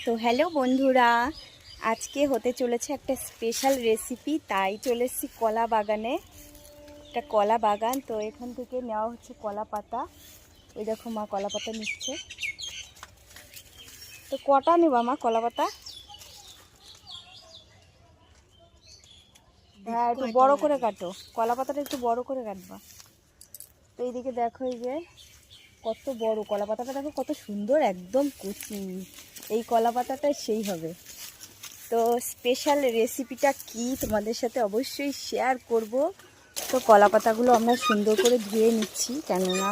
তো হ্যালো বন্ধুরা, আজকে হতে চলেছে একটা স্পেশাল রেসিপি। তাই চলে এসেছি কলা বাগানে। একটা কলা বাগান, তো এখান থেকে নেওয়া হচ্ছে কলা পাতা। ওই দেখো মা কলা পাতা নিচ্ছে। তো কটা নেবা মা কলা পাতা? হ্যাঁ, একটু বড় করে কাটো, কলা পাতাটা একটু বড় করে কাটবা। তো এইদিকে দেখো, এই যে কত বড় কলা পাতাটা, দেখো কত সুন্দর, একদম কচি। এই কলা পাতাটা সেই হবে। তো স্পেশাল রেসিপিটা কি তোমাদের সাথে অবশ্যই শেয়ার করব। তো কলা পাতাগুলো আমরা সুন্দর করে ধুয়ে নিচ্ছি, কেননা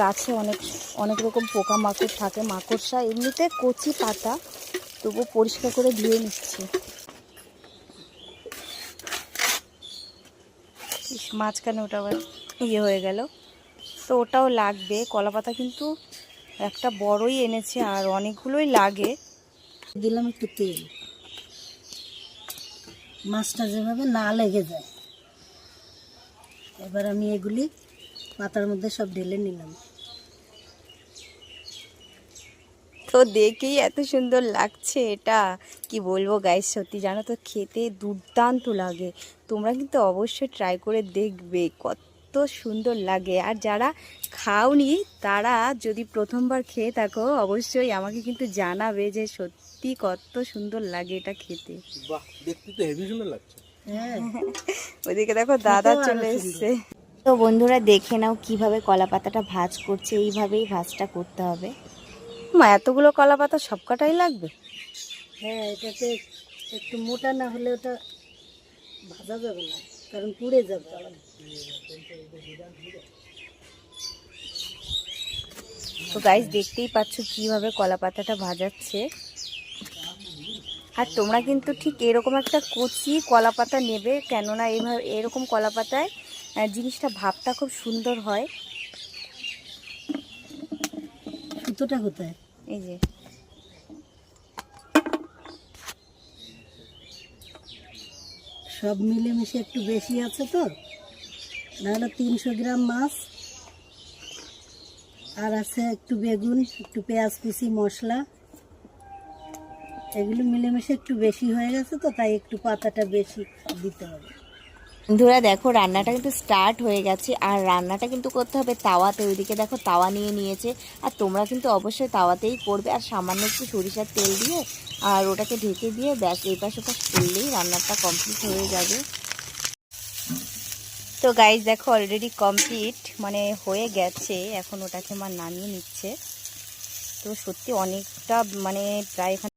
গাছে অনেক অনেক রকম পোকামাকড় থাকে, মাকড়সা। এমনিতে কচি পাতা, তবু পরিষ্কার করে ধুয়ে নিচ্ছি। মাঝখানে ওটা আবার ইয়ে হয়ে গেল, তো ওটাও লাগবে। কলা পাতা কিন্তু একটা বড়ই এনেছে, আর অনেকগুলোই লাগে। দিলাম একটু তেল, মাছটা যেভাবে না লেগে যায়। এবার আমি এগুলি পাতার মধ্যে সব ঢেলে নিলাম। তো দেখেই এত সুন্দর লাগছে, এটা কি বলবো গাইস, সত্যি জানো তো খেতে দুর্দান্ত লাগে। তোমরা কিন্তু অবশ্যই ট্রাই করে দেখবে, কত সুন্দর লাগে। আর যারা খাওনি তারা যদি প্রথমবার খেয়ে থাকো, অবশ্যই আমাকে কিন্তু জানাবে যে সত্যি কত সুন্দর লাগে এটা খেতে। বাহ, দেখতে তো হেভি সুন্দর লাগছে। হ্যাঁ, ওইদিকে দেখো দাদা চলে এসছে। তো বন্ধুরা দেখে নাও কিভাবে কলা পাতাটা ভাজ করছে। এইভাবেই ভাজটা করতে হবে। মা, এতগুলো কলা পাতা সব কটাই লাগবে? হ্যাঁ, এটাতে একটু মোটা না হলে ওটা ভাজা যাবে না, কারণ পুড়ে যাবে। তো গাইস দেখতেই পাচ্ছ কিভাবে কলা পাতাটা ভাজাচ্ছে। আর তোমরা কিন্তু ঠিক এরকম একটা কচি কলা পাতা নেবে, কেননা এইভাবে এরকম কলা পাতায় জিনিসটা ভাবটা খুব সুন্দর হয়। সুতোটা কোথায়? এই যে সব মিলেমিশে একটু বেশি আছে, তো নাহলে 300 গ্রাম মাছ, আর আছে একটু বেগুন, একটু পেঁয়াজ কুচি, মশলা, এগুলো মিলেমিশে একটু বেশি হয়ে গেছে, তো তাই একটু পাতাটা বেশি দিতে হবে। বন্ধুরা দেখো রান্নাটা কিন্তু স্টার্ট হয়ে গেছে। আর রান্নাটা কিন্তু করতে হবে তাওয়াতে। ওইদিকে দেখো তাওয়া নিয়ে নিয়েছে, আর তোমরা কিন্তু অবশ্যই তাওয়াতেই করবে। আর সামান্য একটু সরিষার তেল দিয়ে আর ওটাকে ঢেকে দিয়ে ব্যাস এপাশ ওপাশ করলেই রান্নাটা কমপ্লিট হয়ে যাবে। তো গাইস দেখো অলরেডি কমপ্লিট, মানে হয়ে গেছে। এখন ওটাকে আমার নামিয়ে নিচ্ছে। তো সত্যি অনেকটা, মানে প্রায় এখানে